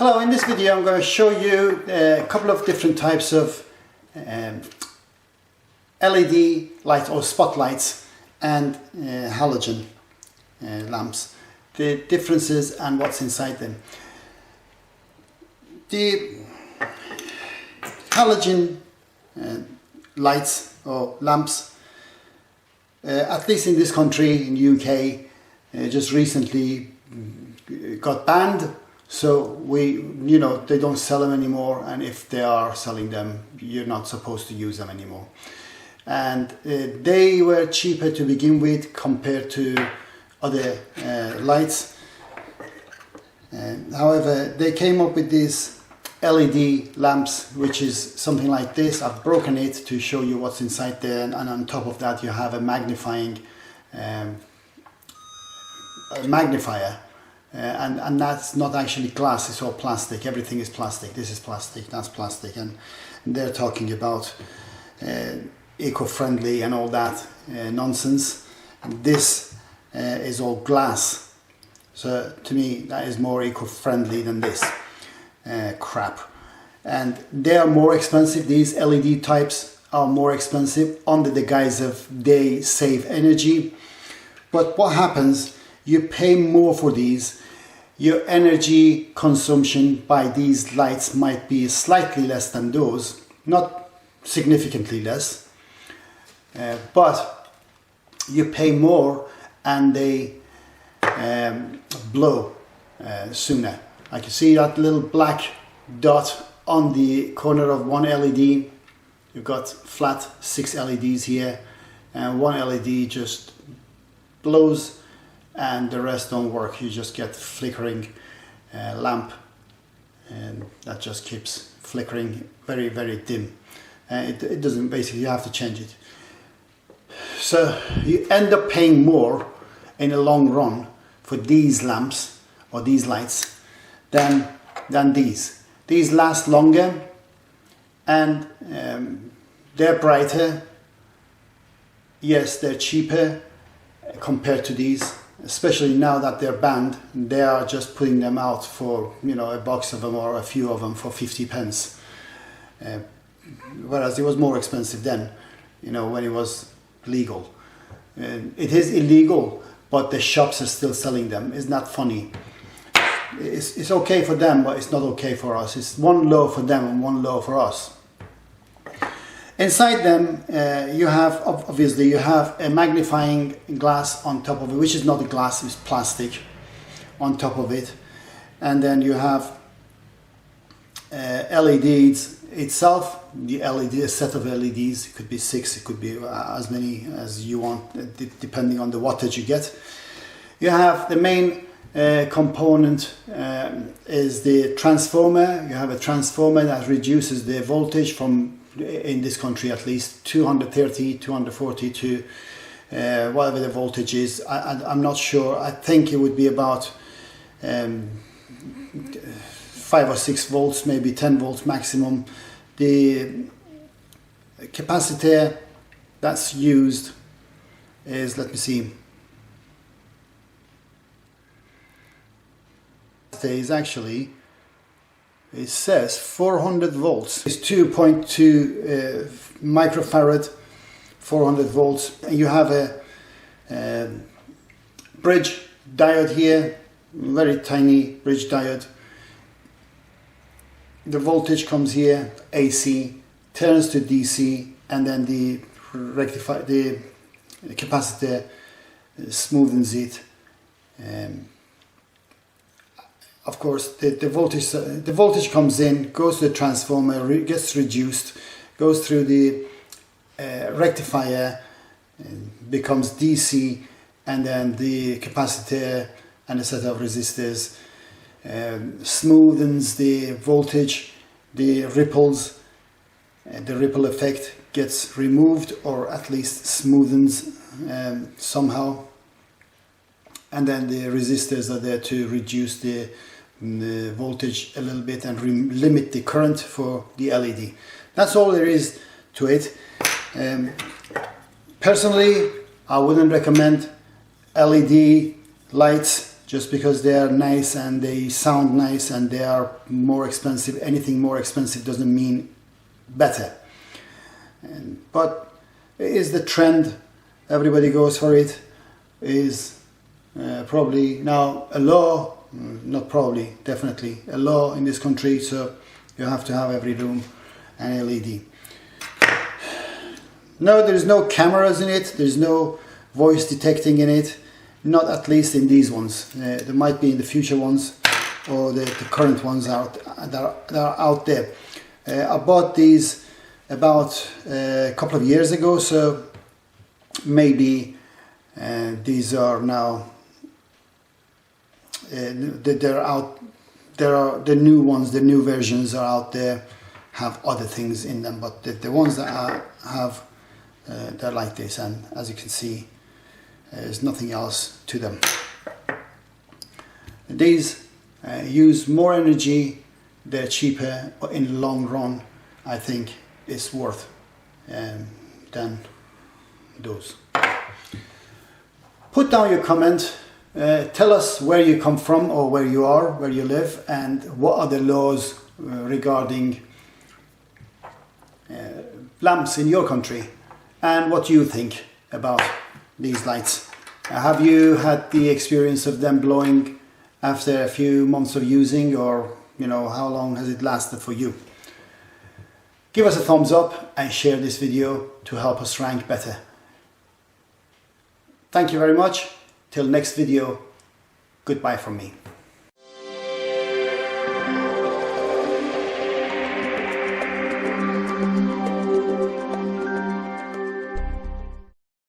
Hello, in this video I'm going to show you a couple of different types of LED light or spotlights and halogen lamps, the differences and what's inside them. The halogen lights or lamps, at least in this country, in UK, just recently got banned. So they don't sell them anymore, and if they are selling them, you're not supposed to use them anymore. And they were cheaper to begin with compared to other lights. However, they came up with these LED lamps, which is something like this. I've broken it to show you what's inside there, and on top of that you have a magnifier. And that's not actually glass, it's all plastic. Everything is plastic. This is plastic, that's plastic, and they're talking about eco-friendly and all that nonsense. And this is all glass, so to me that is more eco-friendly than this crap. And they are more expensive. These LED types are more expensive under the guise of they save energy. But what happens, you pay more for these. Your energy consumption by these lights might be slightly less than those, not significantly less, but you pay more and they blow sooner. Like you see that little black dot on the corner of one LED. You've got flat 6 LEDs here, and one LED just blows and the rest don't work. You just get flickering lamp, and that just keeps flickering very, very dim. It doesn't, basically you have to change it. So you end up paying more in the long run for these lamps or these lights than these. These last longer, and they're brighter. Yes, they're cheaper compared to these. Especially now that they're banned, they are just putting them out for, a box of them or a few of them for 50 pence. Whereas it was more expensive then, when it was legal. It is illegal, but the shops are still selling them. Isn't that funny? It's okay for them, but it's not okay for us. It's one law for them and one law for us. Inside them, you have a magnifying glass on top of it, which is not a glass, it's plastic on top of it. And then you have LEDs itself, a set of LEDs. It could be 6, it could be as many as you want, depending on the wattage you get. You have the main component is the transformer. You have a transformer that reduces the voltage from, in this country at least, 230, 240 to whatever the voltage is. I'm not sure. I think it would be about 5 or 6 volts, maybe 10 volts maximum. The capacitor that's used is, let me see, is actually, it says 400 volts. It's 2.2 microfarad, 400 volts. And you have a bridge diode here, very tiny bridge diode. The voltage comes here, AC, turns to DC, and then the capacitor smoothens it. Of course, the voltage comes in, goes to the transformer, gets reduced, goes through the rectifier, becomes DC, and then the capacitor and a set of resistors smoothens the voltage, the ripples, the ripple effect gets removed, or at least smoothens somehow. And then the resistors are there to reduce the voltage a little bit and limit the current for the LED. That's all there is to it. Personally, I wouldn't recommend LED lights just because they are nice and they sound nice and they are more expensive. Anything more expensive doesn't mean better. But it is the trend, everybody goes for it. It is probably now a law, not probably, definitely a law in this country, so you have to have every room an LED. No, there is no cameras in it, there is no voice detecting in it, not at least in these ones. There might be in the future ones, or the current ones that are out there. I bought these about a couple of years ago, so maybe these are now they're out. There are the new ones, the new versions are out there, have other things in them, but the ones that I have, they're like this, and as you can see, there's nothing else to them. These use more energy, they're cheaper, but in the long run I think it's worth than those. Put down your comment, tell us where you come from or where you are, where you live, and what are the laws regarding lamps in your country, and what do you think about these lights. Have you had the experience of them blowing after a few months of using, or how long has it lasted for you? Give us a thumbs up and share this video to help us rank better. Thank you very much. Till next video, goodbye from me.